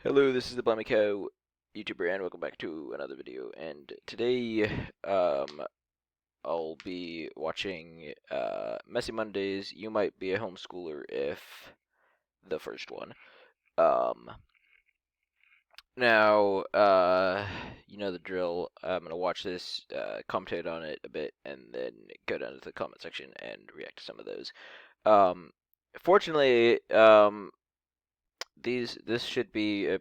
Hello, this is the Blimey Cow YouTuber, and welcome back to another video. And today, I'll be watching Messy Mondays. You might be a homeschooler if the first one. Um, Now, you know the drill. I'm gonna watch this, commentate on it a bit, and then go down to the comment section and react to some of those. Um, Fortunately, this should be a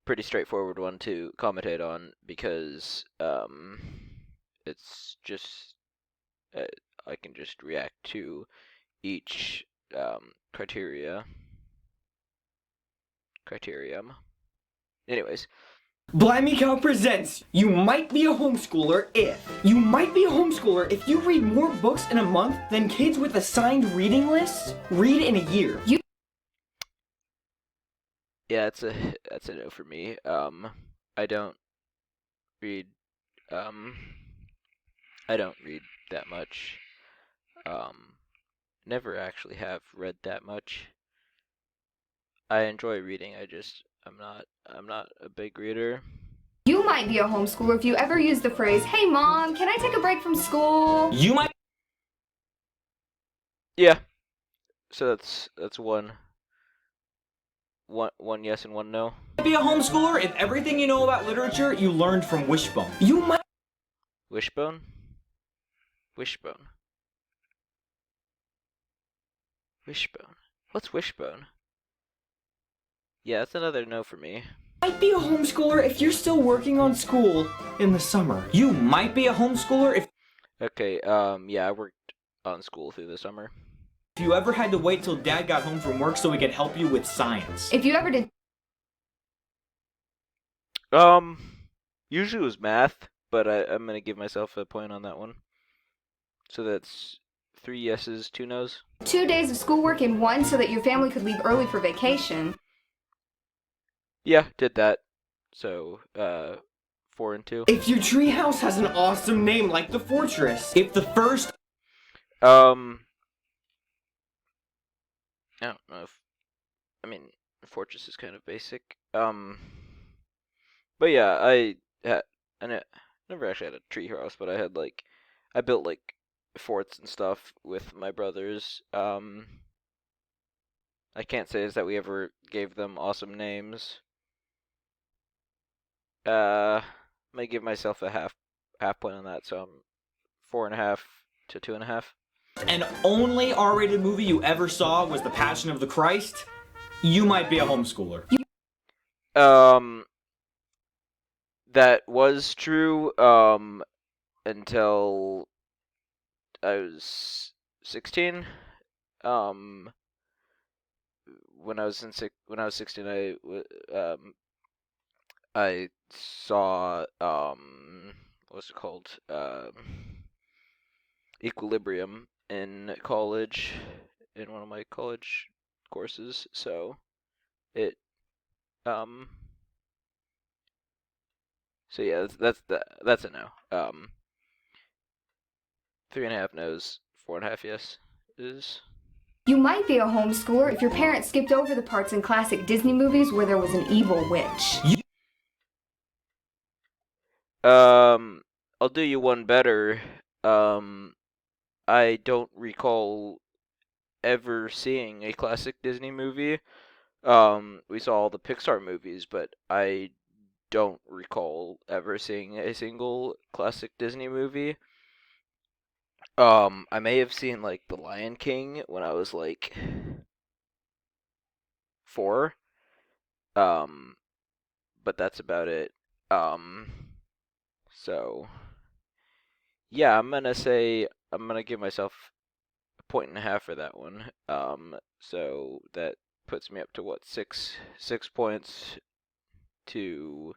pretty straightforward one to commentate on because it's just uh, I can just react to each criterium. Anyways, Blimey Cow presents You Might Be a Homeschooler If. You might be a homeschooler if you read more books in a month than kids with assigned reading lists read in a year. yeah, that's a no for me. I don't read um I don't read that much. Never actually have read that much. I enjoy reading. I'm not a big reader. You might be a homeschooler if you ever use the phrase, "Hey mom, can I take a break from school?" You might Yeah. So that's one yes and one no. be a homeschooler if everything you know about literature you learned from Wishbone. You might Wishbone? Wishbone. Wishbone. What's Wishbone? Yeah, that's another no for me. be a homeschooler if you're still working on school in the summer. You might be a homeschooler if Okay, yeah, I worked on school through the summer. you ever had to wait till dad got home from work so he could help you with science. If you ever did Usually it was math, but I'm gonna give myself a point on that one. So that's 3 yeses, 2 nos. 2 days of schoolwork in one so that your family could leave early for vacation. Yeah, did that. So, 4 and 2. If your treehouse has an awesome name like the fortress. If the first I don't know if, I mean, Fortress is kind of basic. But yeah, never actually had a tree house, but I built like forts and stuff with my brothers. I can't say is that we ever gave them awesome names. I'm gonna give myself a half point on that, so I'm 4.5 to 2.5. and only R-rated movie you ever saw was The Passion of the Christ, you might be a homeschooler. That was true until I was 16. Um, when I was 16, I saw what's it called? Equilibrium in college, in one of my college courses. So it so yeah, that's a no. 3.5 no's, 4.5 yes is. You might be a homeschooler if your parents skipped over the parts in classic Disney movies where there was an evil witch. I'll do you one better. I don't recall ever seeing a classic Disney movie. We saw all the Pixar movies, but I don't recall ever seeing a single classic Disney movie. I may have seen like The Lion King when I was like 4. But that's about it. So yeah, I'm gonna give myself a point and a half for that one. So that puts me up to what, 6 points to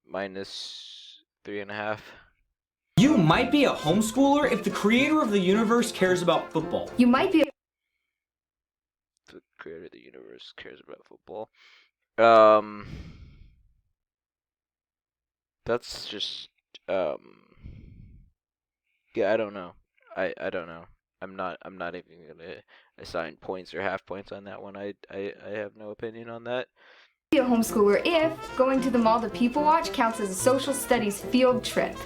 minus 3.5. You might be a homeschooler if the creator of the universe cares about football. You might be The creator of the universe cares about football. Um, that's just yeah, I don't know. I don't know. I'm not even gonna assign points or half points on that one. I have no opinion on that. Be a homeschooler if going to the mall to people watch counts as a social studies field trip.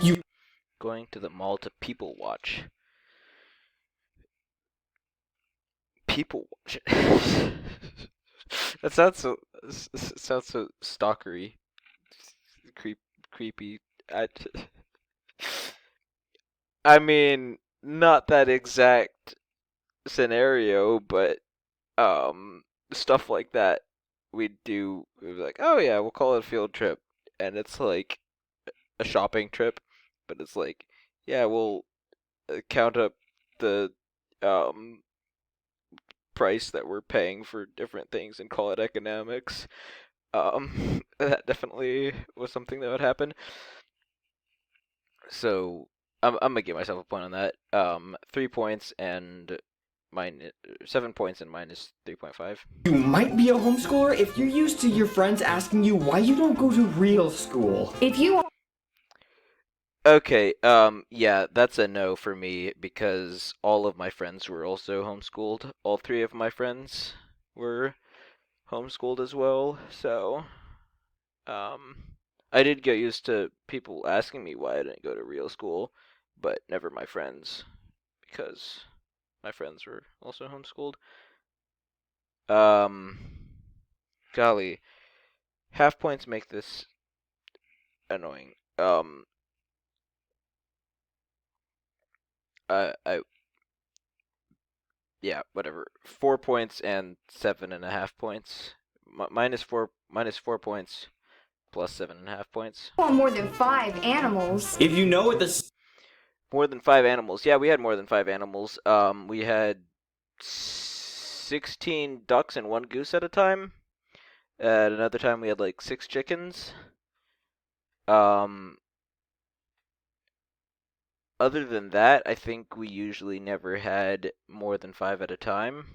Going to the mall to people watch. People watch. That sounds so stalkery, creepy. I mean, not that exact scenario, but stuff like that we'd do. We'd be like, oh yeah, we'll call it a field trip, and it's like a shopping trip, but it's like, yeah, we'll count up the price that we're paying for different things and call it economics. That definitely was something that would happen. So I'm gonna give myself a point on that. 3 points and mine 7 points and minus 3.5. You might be a homeschooler if you're used to your friends asking you why you don't go to real school. If you Okay, yeah, that's a no for me because all of my friends were also homeschooled. All 3 of my friends were homeschooled as well, so I did get used to people asking me why I didn't go to real school, but never my friends because my friends were also homeschooled. Golly, half points make this annoying. I yeah, whatever. 4 points and 7.5 points. Minus 4 points plus 7.5 points. want more than 5 animals, If you know what the More than 5 animals. Yeah, we had more than 5 animals. We had 16 ducks and 1 goose at a time. At another time, we had like 6 chickens. Other than that, I think we usually never had more than 5 at a time.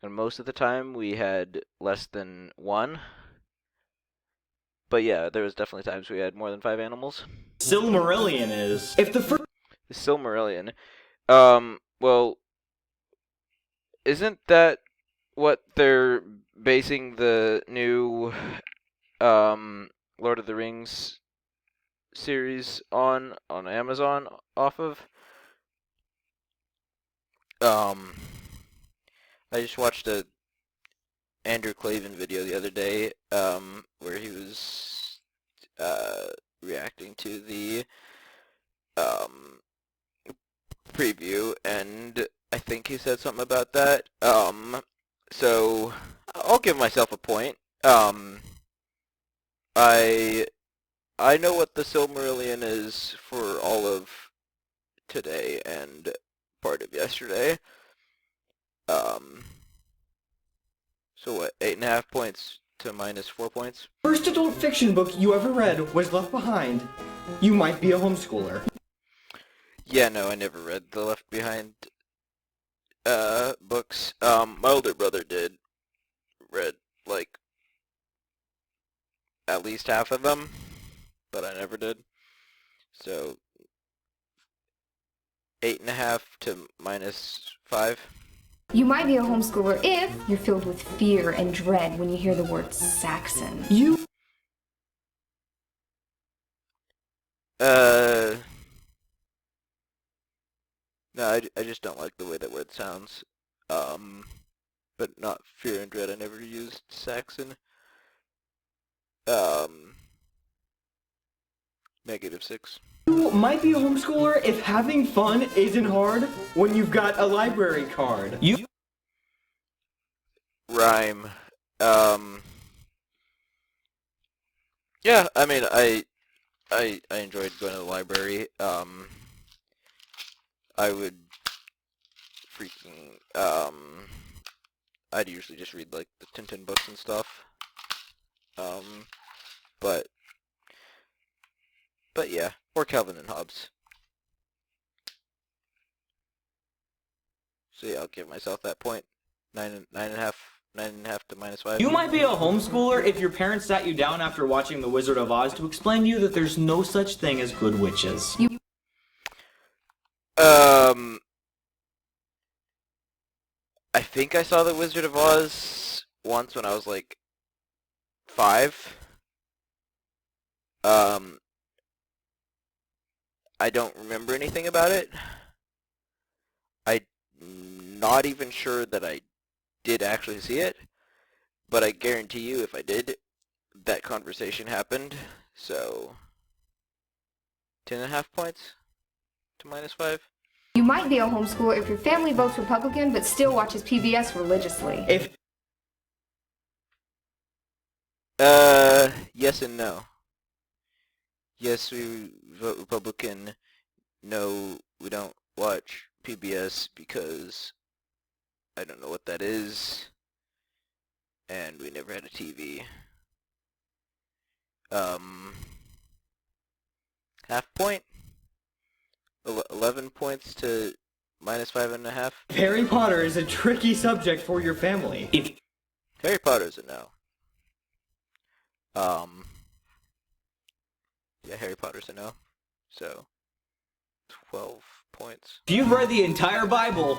And most of the time, we had less than 1. But yeah, there was definitely times we had more than 5 animals. Silmarillion is, if the first The Silmarillion. Well, isn't that what they're basing the new Lord of the Rings series on Amazon off of? I just watched a Andrew Clavin video the other day, where he was reacting to the preview, and I think he said something about that. So I'll give myself a point. I know what the Silmarillion is for all of today and part of yesterday. So what? 8.5 points to minus 4 points. first adult fiction book you ever read was Left Behind, you might be a homeschooler. Yeah, no, I never read the Left Behind books. My older brother read like at least half of them, but I never did. So 8.5 to minus 5. you might be a homeschooler if you're filled with fear and dread when you hear the word Saxon. You No, I just don't like the way that word sounds. But not fear and dread. I never used Saxon. -6. might be a homeschooler if having fun isn't hard when you've got a library card. You Rhyme. Yeah, I mean, I enjoyed going to the library. I would freaking, I'd usually just read, like, the Tintin books and stuff. But yeah, or Calvin and Hobbes. So yeah, I'll give myself that point. 9.5 to minus 5. You might be a homeschooler if your parents sat you down after watching The Wizard of Oz to explain to you that there's no such thing as good witches. I think I saw The Wizard of Oz once when I was like 5. I don't remember anything about it. I'm not even sure that I did actually see it, but I guarantee you if I did, that conversation happened. So 10.5 points to -5. You might be a homeschooler if your family votes Republican but still watches PBS religiously. Yes and no. Yes, we vote Republican. No, we don't watch PBS because I don't know what that is, and we never had a TV. Half point? 11 points to -5.5. Harry Potter is a tricky subject for your family. Harry Potter's a no. Yeah, Harry Potter's a no. So 12 points. If you've read the entire Bible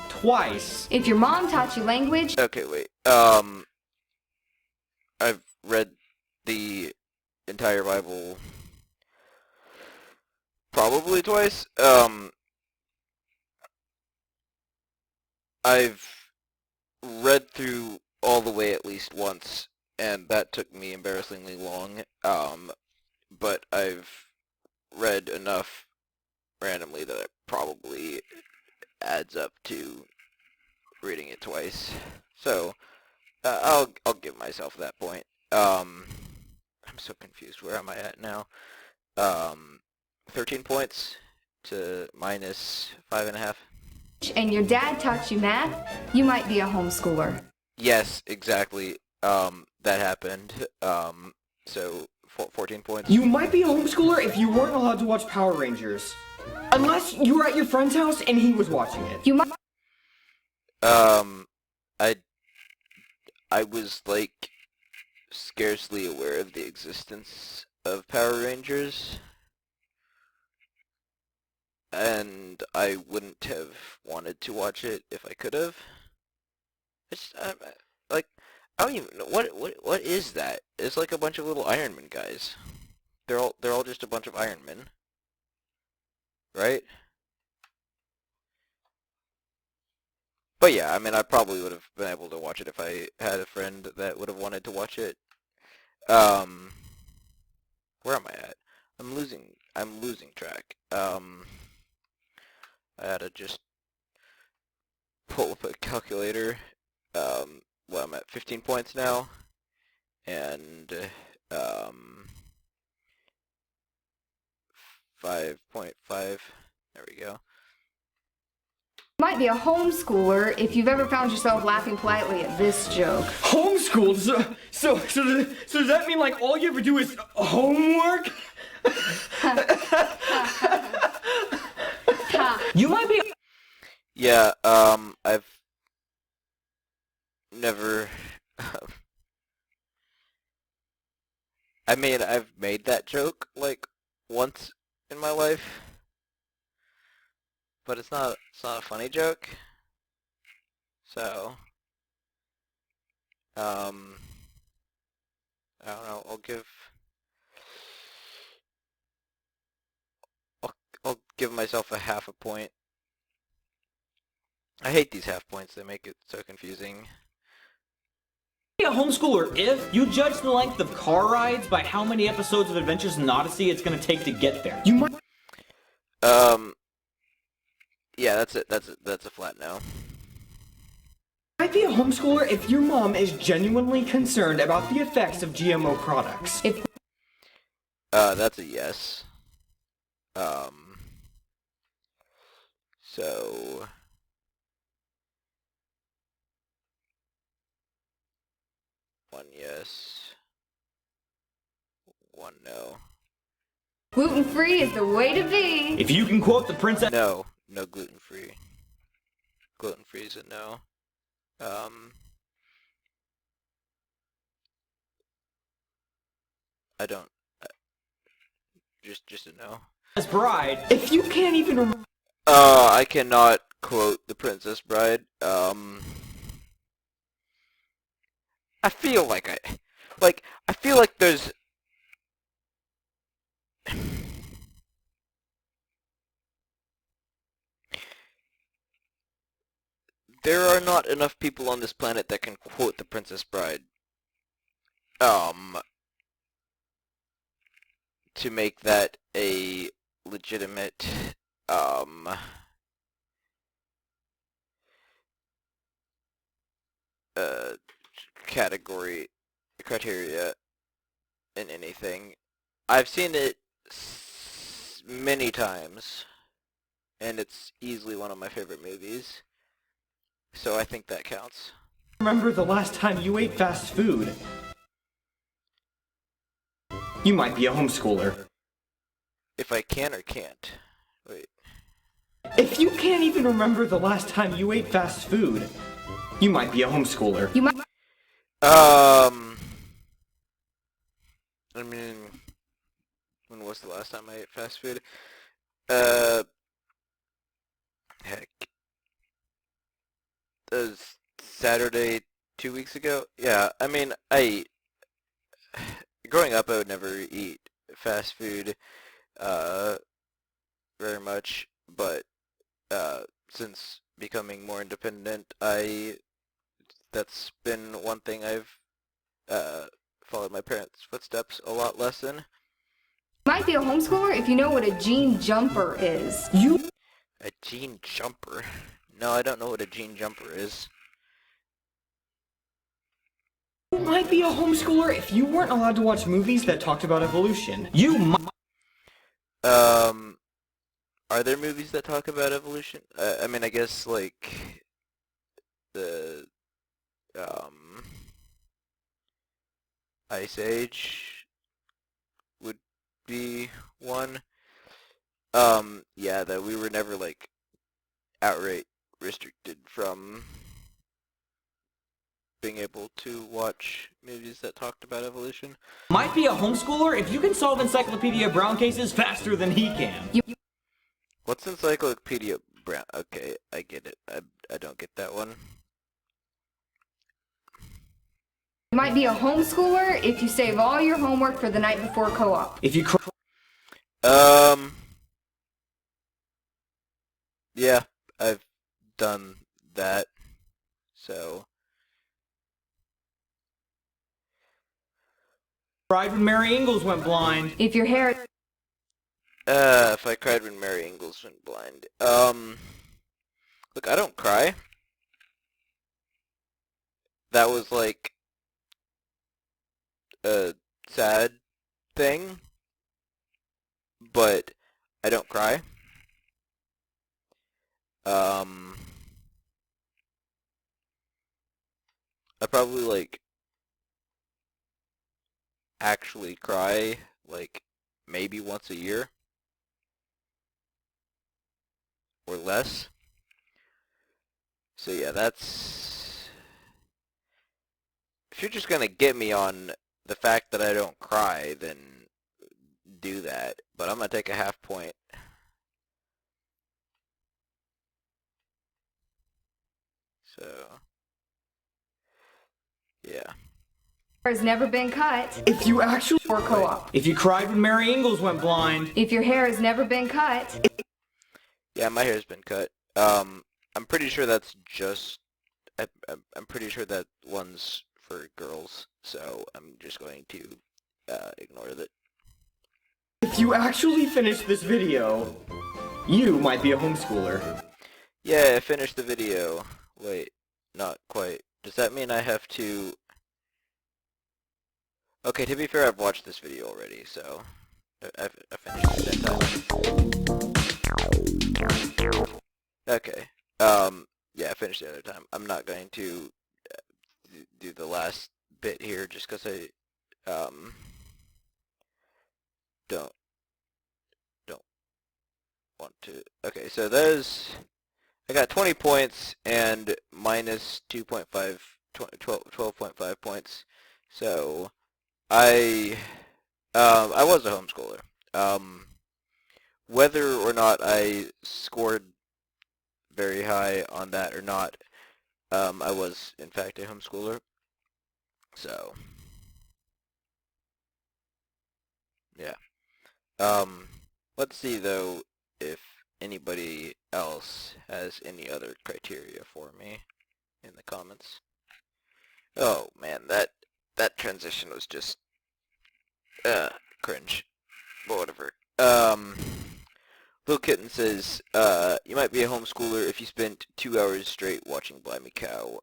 twice. If your mom taught you language. Okay, wait. I've read the entire Bible probably twice. I've read through all the way at least once, and that took me embarrassingly long. But I've read enough randomly that it probably adds up to reading it twice. So I'll give myself that point. I'm so confused. Where am I at now? 13 points to -5.5. And your dad taught you math, you might be a homeschooler. Yes, exactly. That happened. So 14 points. You might be a homeschooler if you weren't allowed to watch Power Rangers. Unless you were at your friend's house and he was watching it. You might. I was like scarcely aware of the existence of Power Rangers, and I wouldn't have wanted to watch it if I could have. It's like I don't even know what is that? It's like a bunch of little Iron Man guys. They're all just a bunch of Iron Men, right? But yeah, I mean, I probably would have been able to watch it if I had a friend that would have wanted to watch it. Where am I at? I'm losing track. I had to just pull up a calculator. Well, I'm at 15 points now, and 5.5. There we go. Might be a homeschooler if you've ever found yourself laughing politely at this joke. Homeschooled? So does that mean like all you ever do is homework? You might be. Yeah, I've never. I mean, I've made that joke like once in my life, but it's not a funny joke. So, I don't know. I'll give myself a half a point. I hate these half points. They make it so confusing. A homeschooler if you judge the length of car rides by how many episodes of Adventures in Odyssey it's going to take to get there. You might. Yeah, that's it. That's a flat no. Might be a homeschooler if your mom is genuinely concerned about the effects of GMO products. That's a yes. So 1 yes, 1 no. Gluten-free is the way to be. If you can quote the princess. No gluten-free. Gluten-free is a no. I don't. Just a no. Bride. If you can't even remember. I cannot quote The Princess Bride. I feel like Like, I feel like there are not enough people on this planet that can quote The Princess Bride. To make that a legitimate, uh, criteria in anything. I've seen it many times, and it's easily one of my favorite movies, so I think that counts. Remember the last time you ate fast food? You might be a homeschooler. If I can or can't. Wait. If you can't even remember the last time you ate fast food, you might be a homeschooler. You might. I mean, when was the last time I ate fast food? Heck. It was Saturday 2 weeks ago? Yeah, I mean, growing up I would never eat fast food, very much, but, since becoming more independent, that's been one thing I've, followed my parents' footsteps a lot less in. Might be a homeschooler if you know what a jean jumper is. A jean jumper? No, I don't know what a jean jumper is. You might be a homeschooler if you weren't allowed to watch movies that talked about evolution. You might. Are there movies that talk about evolution? I mean, I guess, like, the, Ice Age would be one. Yeah, that we were never, like, outright restricted from being able to watch movies that talked about evolution. Might be a homeschooler if you can solve Encyclopedia Brown cases faster than he can. What's Encyclopedia Brown? Okay, I get it. I don't get that one. You might be a homeschooler if you save all your homework for the night before co-op. If you Yeah, I've done that, so. Cried when Mary Ingles went blind. If your hair. If I cried when Mary Ingles went blind. Look, I don't cry. That was, like, a sad thing, but I don't cry. I probably, like, actually cry, like, maybe once a year. Or less. So yeah, that's... If you're just gonna get me on the fact that I don't cry, then do that. But I'm gonna take a half point. So... yeah. Has never been cut. If you actually Or co-op. If you cried when Mary Ingles went blind. If your hair has never been cut. Yeah, my hair's been cut. I'm pretty sure that's just... I'm pretty sure that one's for girls, so I'm just going to ignore that. If you actually finish this video, you might be a homeschooler. Yeah, I finished the video. Wait, not quite. Does that mean I have to... Okay, to be fair, I've watched this video already, so... I finished it that time. Okay. Yeah, I finished the other time. I'm not going to do the last bit here just because I, don't want to. Okay, so there's... I got 20 points and minus 2.5, 12.5 points. So, I was a homeschooler. Whether or not I scored very high on that or not, I was in fact a homeschooler. So, Yeah. Let's see though if anybody else has any other criteria for me in the comments. Oh man, that transition was just cringe. But whatever. Little Kitten says, you might be a homeschooler if you spent 2 hours straight watching Blimey Cow.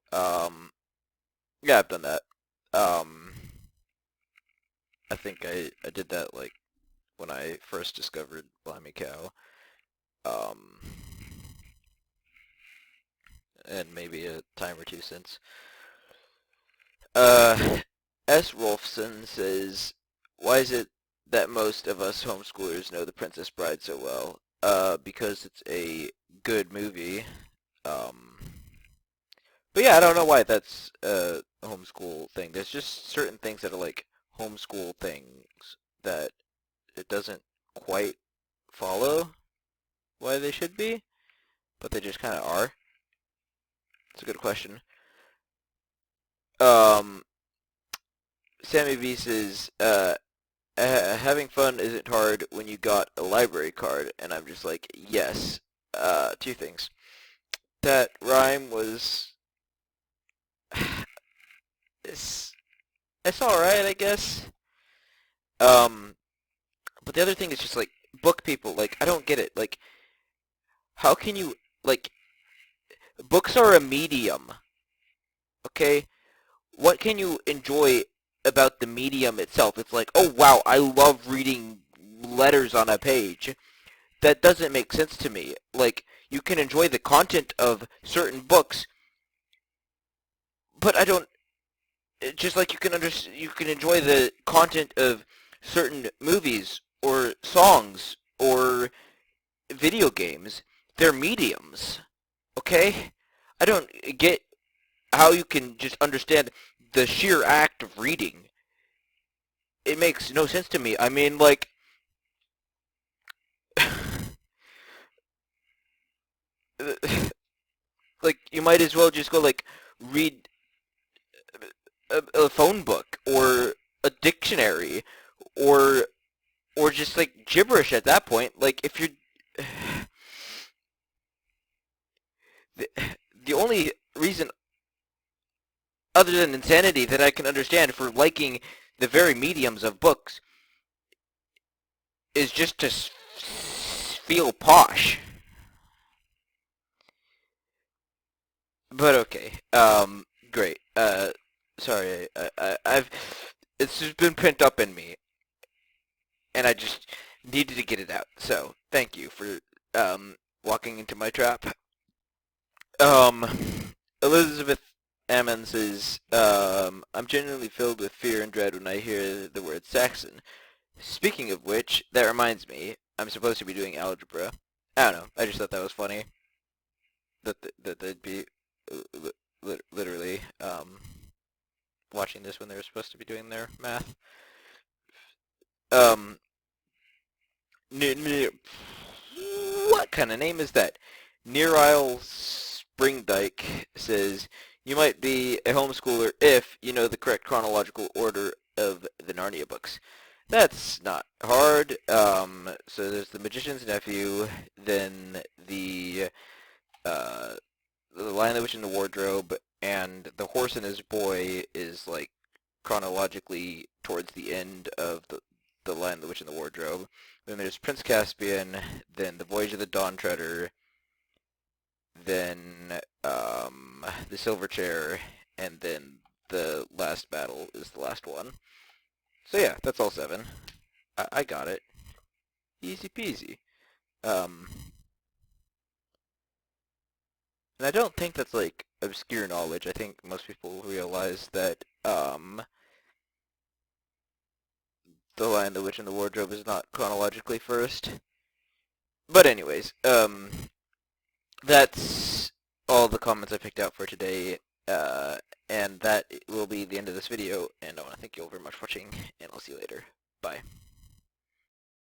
Yeah, I've done that. I think I did that, like, when I first discovered Blimey Cow. And maybe a time or two since. S. Rolfson says, why is it that most of us homeschoolers know The Princess Bride so well? Because it's a good movie. But yeah, I don't know why that's a homeschool thing. There's just certain things that are like homeschool things that it doesn't quite follow why they should be, but they just kind of are. It's a good question. Sammy V says, having fun isn't hard when you got a library card, and I'm just like, yes. Two things. That rhyme was... it's alright, I guess. But the other thing is just, like, book people. Like, I don't get it. Like, how can you... Like, books are a medium. Okay? What can you enjoy about the medium itself? It's like, oh wow, I love reading letters on a page. That doesn't make sense to me. Like, you can enjoy the content of certain books, but I don't... Just like you can enjoy the content of certain movies or songs or video games. They're mediums. Okay? I don't get how you can just understand the sheer act of reading. It makes no sense to me. I mean, like... like, you might as well just go, like, read a phone book or a dictionary or just, like, gibberish at that point. Like, if you're... the only reason other than insanity that I can understand for liking the very mediums of books is just to feel posh. But okay, great. Sorry, I've it's just been pent up in me, and I just needed to get it out. So thank you for walking into my trap. Elizabeth Ammon says, I'm genuinely filled with fear and dread when I hear the word Saxon. Speaking of which, that reminds me, I'm supposed to be doing algebra. I don't know, I just thought that was funny. That they'd be literally watching this when they were supposed to be doing their math. What kind of name is that? Nearisle Springdyke says, you might be a homeschooler if you know the correct chronological order of the Narnia books. That's not hard. So there's The Magician's Nephew, then the Lion, the Witch, and the Wardrobe, and The Horse and His Boy is, like, chronologically towards the end of the Lion, the Witch, and the Wardrobe. Then there's Prince Caspian, then The Voyage of the Dawn Treader, then The Silver Chair, and then The Last Battle is the last one. So yeah, that's all 7. I got it. Easy peasy. And I don't think that's, like, obscure knowledge. I think most people realize that, The Lion, the Witch, and the Wardrobe is not chronologically first. But anyways, that's all the comments I picked out for today, and that will be the end of this video, and I want to thank you all very much for watching, and I'll see you later. Bye.